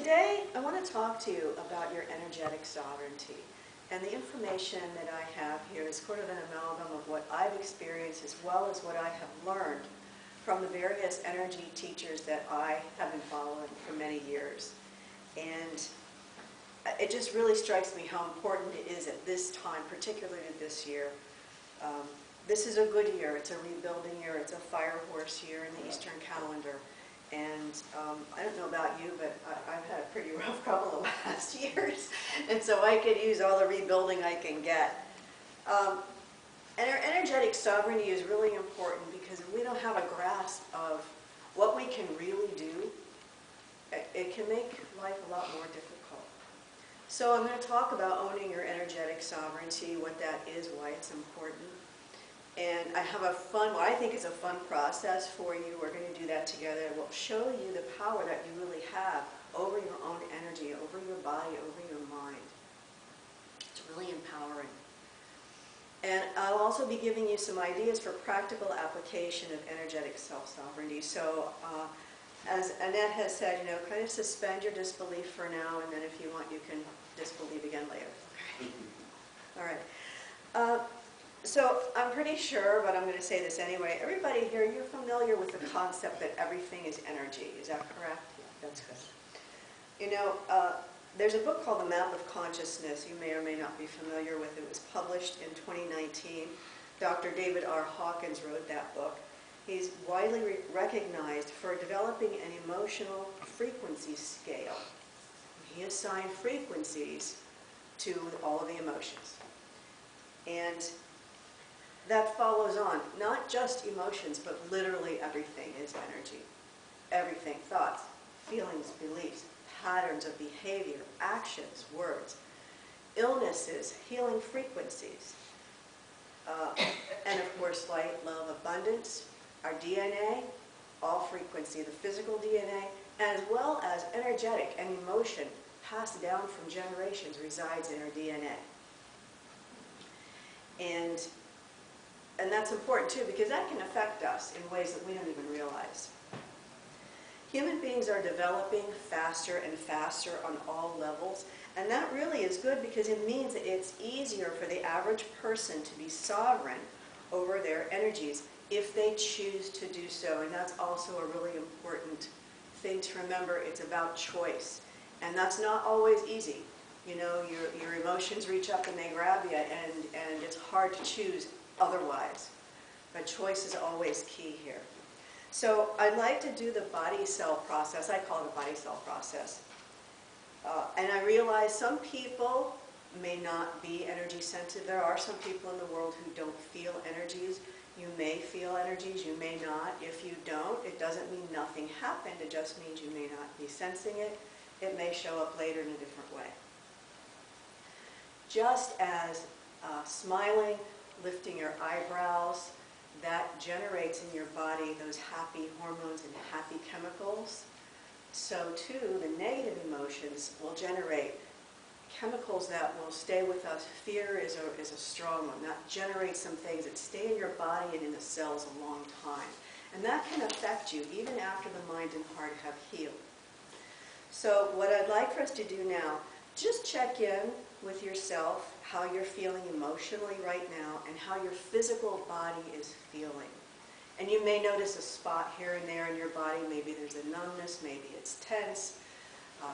Today, I want to talk to you about your energetic sovereignty. And the information that I have here is sort of an amalgam of what I've experienced as well as what I have learned from the various energy teachers that I have been following for many years. And it just really strikes me how important it is at this time, particularly this year. This is a good year. It's a rebuilding year. It's a fire horse year in the Eastern calendar. And I don't know about you, but I've had a pretty rough couple of last years. And so I could use all the rebuilding I can get. And our energetic sovereignty is really important because if we don't have a grasp of what we can really do, it can make life a lot more difficult. So I'm going to talk about owning your energetic sovereignty, what that is, why it's important. And I have a fun, what I think is a fun process for you. We're going to do that together. We'll show you the power that you really have over your own energy, over your body, over your mind. It's really empowering. And I'll also be giving you some ideas for practical application of energetic self-sovereignty. So as Annette has said, you know, kind of suspend your disbelief for now, and then if you want, you can disbelieve again later. Okay? All right. So I'm pretty sure, but I'm going to say this anyway. Everybody here, you're familiar with the concept that everything is energy. Is that correct? Yeah, that's good. You know, there's a book called The Map of Consciousness. You may or may not be familiar with it. It was published in 2019. Dr. David R. Hawkins wrote that book. He's widely recognized for developing an emotional frequency scale. He assigned frequencies to all of the emotions. And that follows on, not just emotions, but literally everything is energy. Everything, thoughts, feelings, beliefs, patterns of behavior, actions, words, illnesses, healing frequencies, and of course light, love, abundance, our DNA, all frequency, the physical DNA, as well as energetic and emotion passed down from generations resides in our DNA. And that's important too, because that can affect us in ways that we don't even realize. Human beings are developing faster and faster on all levels, and that really is good because it means that it's easier for the average person to be sovereign over their energies if they choose to do so. And that's also a really important thing to remember. It's about choice, and that's not always easy. You know, your emotions reach up and they grab you, and it's hard to choose otherwise. But choice is always key here. So I'd like to do the body cell process. I call it a body cell process. And I realize some people may not be energy sensitive. There are some people in the world who don't feel energies. You may feel energies, you may not. If you don't, it doesn't mean nothing happened. It just means you may not be sensing it. It may show up later in a different way. Just as smiling, lifting your eyebrows, that generates in your body those happy hormones and happy chemicals. So too, the negative emotions will generate chemicals that will stay with us. Fear is a strong one. That generates some things that stay in your body and in the cells a long time. And that can affect you even after the mind and heart have healed. So what I'd like for us to do now, just check in with yourself, how you're feeling emotionally right now, and how your physical body is feeling. And you may notice a spot here and there in your body. Maybe there's a numbness, maybe it's tense,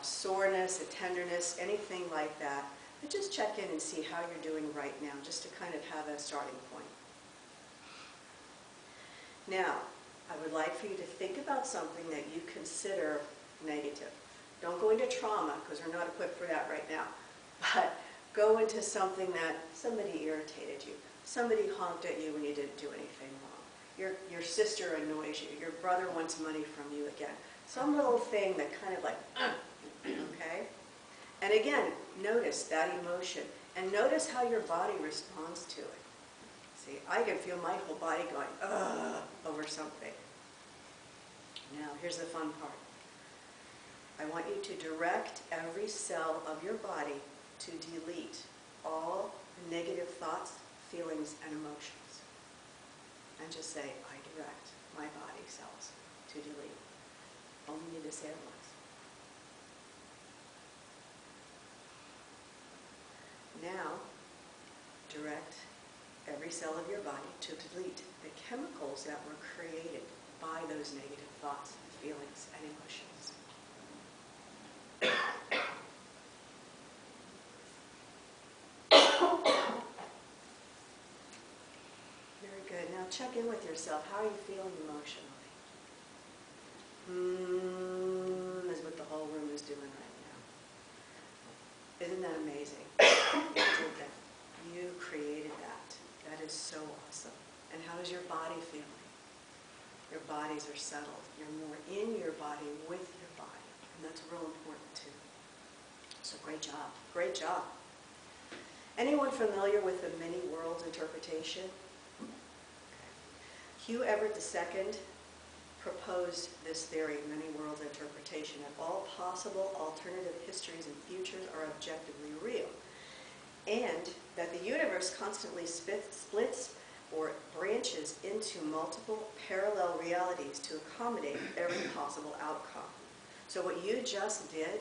soreness, a tenderness, anything like that. But just check in and see how you're doing right now, just to kind of have a starting point. Now, I would like for you to think about something that you consider negative. Don't go into trauma, because we're not equipped for that right now. But go into something that somebody irritated you. Somebody honked at you when you didn't do anything wrong. Your sister annoys you. Your brother wants money from you again. Some little thing that kind of like, okay? And again, notice that emotion. And notice how your body responds to it. See, I can feel my whole body going, over something. Now, here's the fun part. I want you to direct every cell of your body to delete all negative thoughts, feelings, and emotions. And just say, I direct my body cells to delete. Only need to say it once. every cell of your body to delete the chemicals that were created by those negative thoughts, feelings, and emotions. Very good. Now check in with yourself. How are you feeling emotionally? Is what the whole room is doing right now. Isn't that amazing? You did that. You created that. That is so awesome. And how is your body feeling? Your bodies are settled. You're more in your body with your body. And that's real important too. So great job. Great job. Anyone familiar with the many worlds interpretation? Okay. Hugh Everett II proposed this theory, many worlds interpretation, that all possible alternative histories and futures are objectively real, and that the universe constantly splits or branches into multiple parallel realities to accommodate every possible outcome. So what you just did,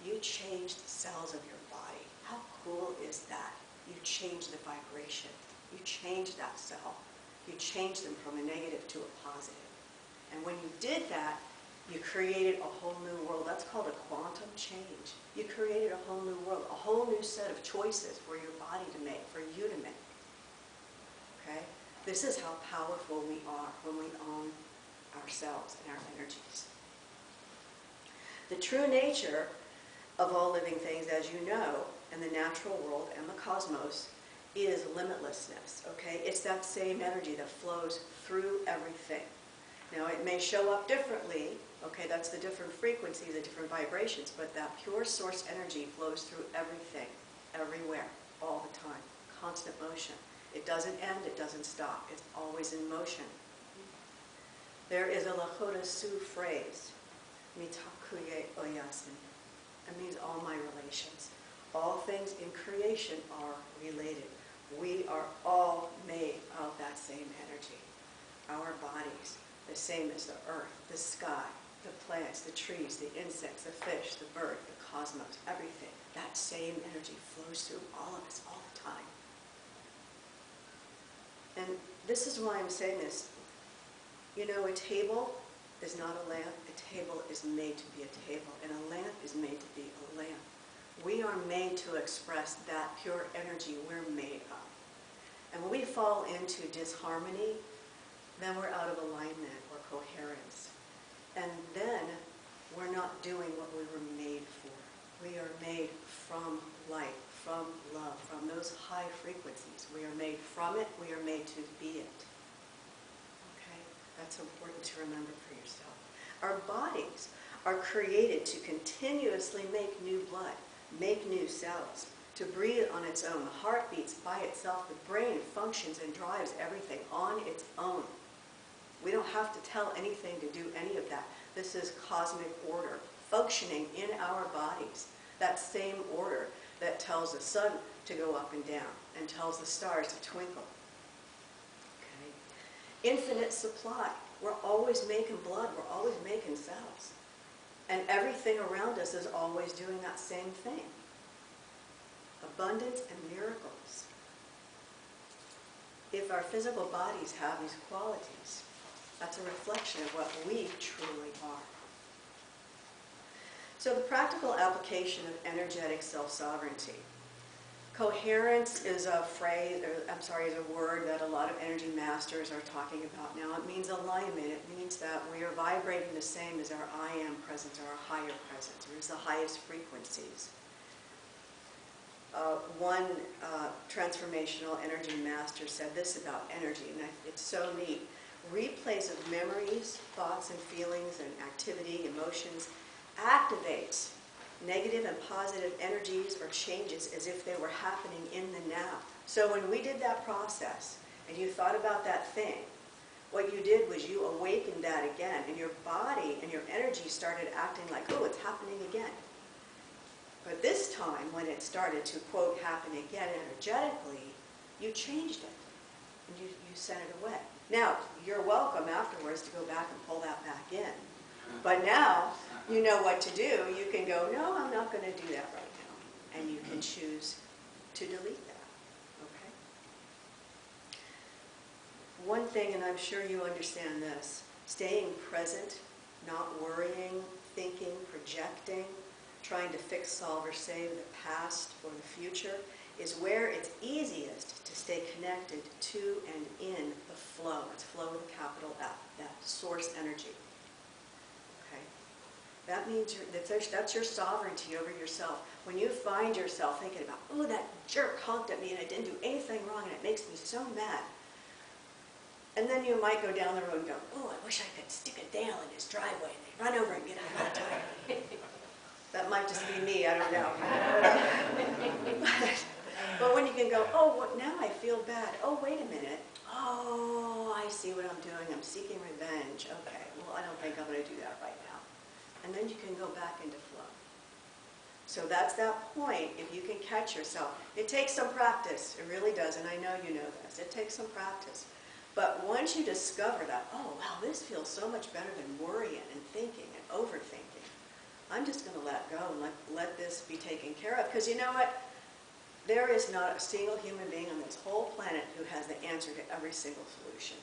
you changed the cells of your body. How cool is that? You changed the vibration. You changed that cell. You changed them from a negative to a positive. And when you did that, you created a whole new world. That's called a quantum change. You created a whole new world, a whole new set of choices for your body to make, for you to make. Okay? This is how powerful we are when we own ourselves and our energies. The true nature of all living things, as you know, in the natural world and the cosmos, is limitlessness. Okay? It's that same energy that flows through everything. Now, it may show up differently, okay, that's the different frequencies, the different vibrations, but that pure source energy flows through everything, everywhere, all the time, constant motion. It doesn't end, it doesn't stop, it's always in motion. There is a Lakota Sioux phrase, mitakuye oyasin. It means all my relations. All things in creation are related. We are all made of that same energy. Our bodies, the same as the earth, the sky, the plants, the trees, the insects, the fish, the bird, the cosmos, everything. That same energy flows through all of us all the time. And this is why I'm saying this. You know, a table is not a lamp. A table is made to be a table, and a lamp is made to be a lamp. We are made to express that pure energy we're made of. And when we fall into disharmony, then we're out of alignment or coherence. And then we're not doing what we were made for. We are made from light, from love, from those high frequencies. We are made from it. We are made to be it. Okay? That's important to remember for yourself. Our bodies are created to continuously make new blood, make new cells, to breathe on its own. The heart beats by itself. The brain functions and drives everything on its own. We don't have to tell anything to do any of that. This is cosmic order functioning in our bodies. That same order that tells the sun to go up and down and tells the stars to twinkle. Okay? Infinite supply. We're always making blood. We're always making cells. And everything around us is always doing that same thing. Abundance and miracles. If our physical bodies have these qualities, that's a reflection of what we truly are. So the practical application of energetic self-sovereignty. Coherence is a phrase, is a word that a lot of energy masters are talking about now. It means alignment. It means that we are vibrating the same as our I am presence, or our higher presence, or as the highest frequencies. One transformational energy master said this about energy, and it's so neat. Replays of memories, thoughts and feelings and activity, emotions, activates negative and positive energies or changes as if they were happening in the now. So when we did that process and you thought about that thing, what you did was you awakened that again, and your body and your energy started acting like, oh, it's happening again. But this time, when it started to, quote, happen again energetically, you changed it, and you sent it away. Now, you're welcome afterwards to go back and pull that back in. But now, you know what to do. You can go, no, I'm not going to do that right now. And you can choose to delete that, okay? one thing, and I'm sure you understand this, staying present, not worrying, thinking, projecting, trying to fix, solve, or save the past or the future, is where it's easiest to stay connected to and in the flow. It's flow with a capital F, that source energy. Okay? That means that's your sovereignty over yourself. When you find yourself thinking about, oh, that jerk honked at me and I didn't do anything wrong and it makes me so mad. And then you might go down the road and go, oh, I wish I could stick a nail in his driveway and they run over and get out of the tire. That might just be me, I don't know. But when you can go, oh, well, now I feel bad. Oh, wait a minute. Oh, I see what I'm doing. I'm seeking revenge. Okay, well, I don't think I'm going to do that right now. And then you can go back into flow. So that's that point, if you can catch yourself. It takes some practice. It really does, and I know you know this. It takes some practice. But once you discover that, oh, wow, this feels so much better than worrying and thinking and overthinking, I'm just going to let go and let this be taken care of. Because you know what? There is not a single human being on this whole planet who has the answer to every single solution.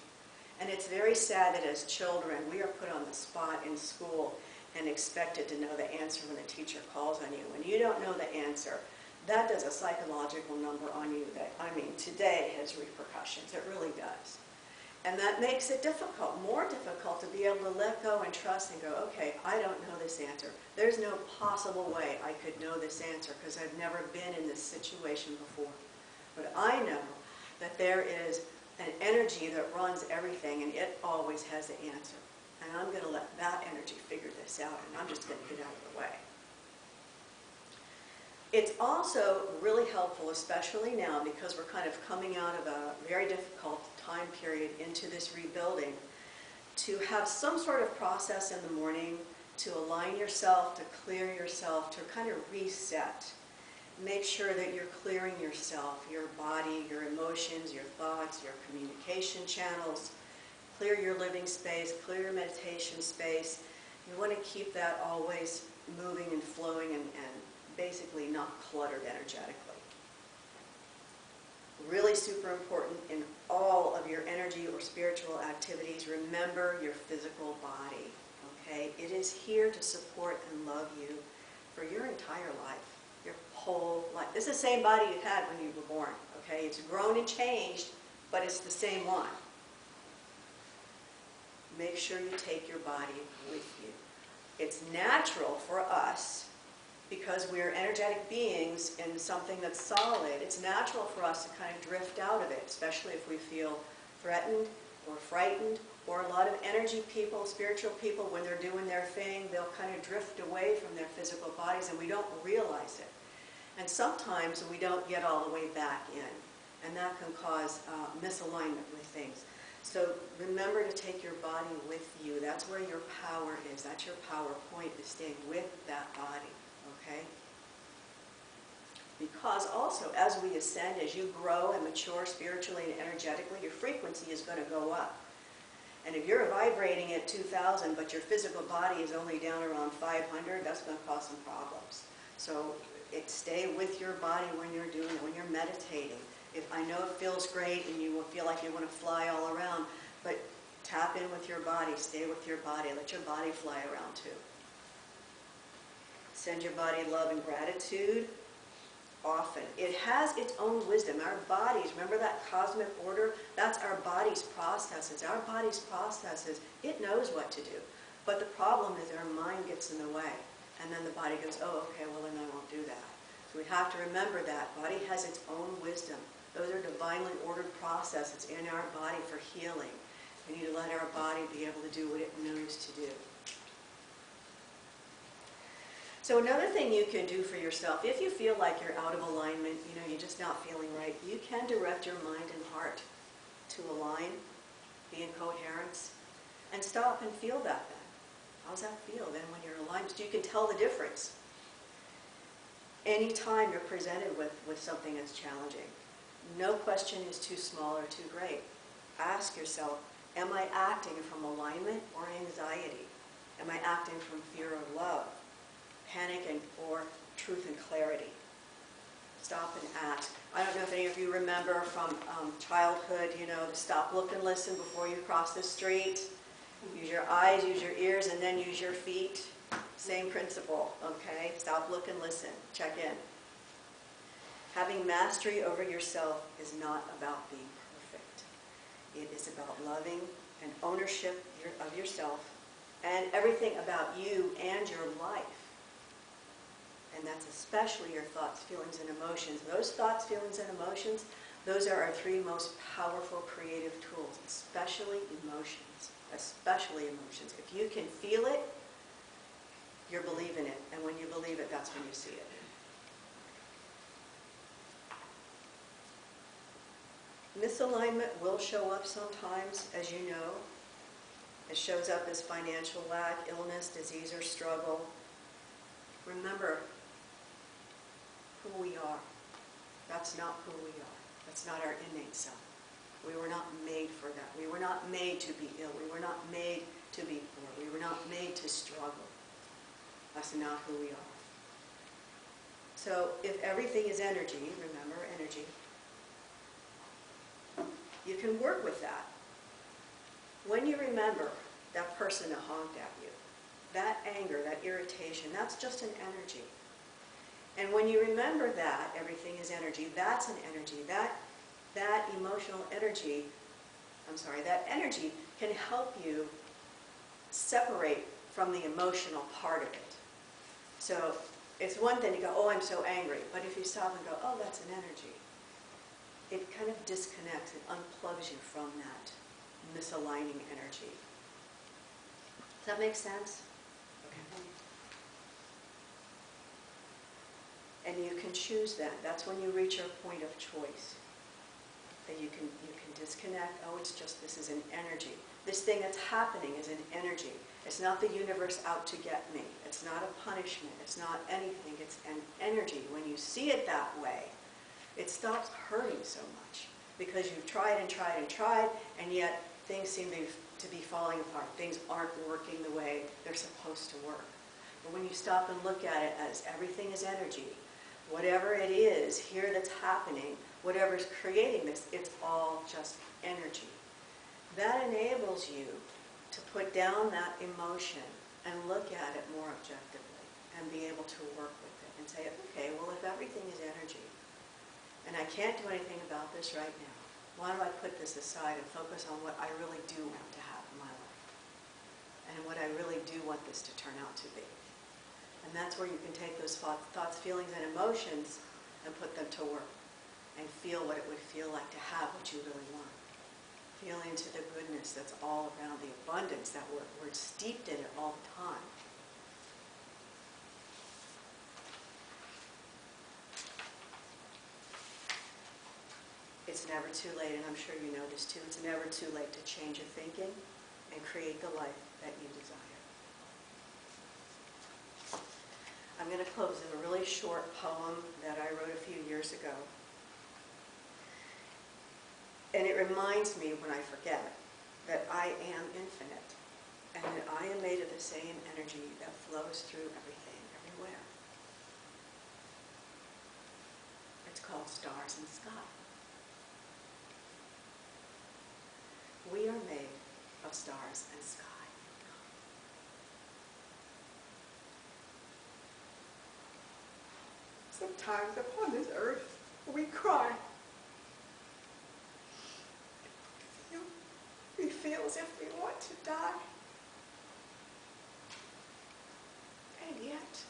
And it's very sad that as children, we are put on the spot in school and expected to know the answer when a teacher calls on you. When you don't know the answer, that does a psychological number on you that, I mean, today has repercussions. It really does. And that makes it difficult, more difficult to be able to let go and trust and go, okay, I don't know this answer. There's no possible way I could know this answer because I've never been in this situation before. But I know that there is an energy that runs everything and it always has the answer. And I'm going to let that energy figure this out and I'm just going to get out of the way. It's also really helpful, especially now, because we're kind of coming out of a very difficult time period into this rebuilding, to have some sort of process in the morning to align yourself, to clear yourself, to kind of reset. Make sure that you're clearing yourself, your body, your emotions, your thoughts, your communication channels. Clear your living space, clear your meditation space. You want to keep that always moving and flowing and basically not cluttered energetically. Really super important in all of your energy or spiritual activities, remember your physical body, okay? It is here to support and love you for your entire life, your whole life. This is the same body you had when you were born, okay? It's grown and changed, but it's the same one. Make sure you take your body with you. It's natural for us, because we're energetic beings in something that's solid, it's natural for us to kind of drift out of it, especially if we feel threatened or frightened, or a lot of energy people, spiritual people, when they're doing their thing, they'll kind of drift away from their physical bodies and we don't realize it. And sometimes we don't get all the way back in, and that can cause misalignment with things. So remember to take your body with you. That's where your power is. That's your power point, is staying with that body. Okay? Because also, as we ascend, as you grow and mature spiritually and energetically, your frequency is going to go up. And if you're vibrating at 2,000, but your physical body is only down around 500, that's going to cause some problems. So stay with your body when you're doing it, when you're meditating. If I know it feels great and you will feel like you want to fly all around, but tap in with your body, stay with your body, let your body fly around too. Send your body love and gratitude often. It has its own wisdom. Our bodies, remember that cosmic order? That's our body's processes. Our body's processes, it knows what to do. But the problem is our mind gets in the way. And then the body goes, oh, okay, well then I won't do that. So we have to remember that. Body has its own wisdom. Those are divinely ordered processes in our body for healing. We need to let our body be able to do what it knows to do. So another thing you can do for yourself, if you feel like you're out of alignment, you're just not feeling right, you can direct your mind and heart to align, be in coherence, and stop and feel that then. How's that feel then when you're aligned? So you can tell the difference. Anytime you're presented with something that's challenging, no question is too small or too great. Ask yourself, am I acting from alignment or anxiety? Am I acting from fear or love? Panic or truth and clarity? Stop and ask. I don't know if any of you remember from childhood, you know, to stop, look, and listen before you cross the street. Use your eyes, use your ears, and then use your feet. Same principle, okay? Stop, look, and listen. Check in. Having mastery over yourself is not about being perfect. It is about loving and ownership of yourself and everything about you and your life. And that's especially your thoughts, feelings, and emotions. Those thoughts, feelings, and emotions, those are our three most powerful creative tools, especially emotions. Especially emotions. If you can feel it, you're believing it. And when you believe it, that's when you see it. Misalignment will show up sometimes, as you know. It shows up as financial lack, illness, disease, or struggle. Remember who we are. That's not who we are. That's not our innate self. We were not made for that. We were not made to be ill. We were not made to be poor. We were not made to struggle. That's not who we are. So if everything is energy, remember energy, you can work with that. When you remember that person that honked at you, that anger, that irritation, that's just an energy. And when you remember that everything is energy, that's an energy. That emotional energy, that energy can help you separate from the emotional part of it. So it's one thing to go, oh, I'm so angry. But if you stop and go, oh, that's an energy, it kind of disconnects, it unplugs you from that misaligning energy. Does that make sense? Okay. And you can choose that. That's when you reach your point of choice. That you can disconnect. Oh, it's just, this is an energy. This thing that's happening is an energy. It's not the universe out to get me. It's not a punishment. It's not anything. It's an energy. When you see it that way, it stops hurting so much. Because you've tried and tried and tried, and yet things seem to be falling apart. Things aren't working the way they're supposed to work. But when you stop and look at it as everything is energy, whatever it is here that's happening, whatever's creating this, it's all just energy. That enables you to put down that emotion and look at it more objectively and be able to work with it and say, okay, well, if everything is energy and I can't do anything about this right now, why don't I put this aside and focus on what I really do want to have in my life and what I really do want this to turn out to be. And that's where you can take those thoughts, feelings, and emotions and put them to work and feel what it would feel like to have what you really want. Feel into the goodness that's all around, the abundance that we're steeped in it all the time. It's never too late, and I'm sure you know this too, it's never too late to change your thinking and create the life that you desire. I'm going to close with a really short poem that I wrote a few years ago. And it reminds me, when I forget, that I am infinite and that I am made of the same energy that flows through everything, everywhere. It's called Stars and Sky. We are made of stars and sky. Sometimes upon this earth, we cry. We feel as if we want to die. And yet,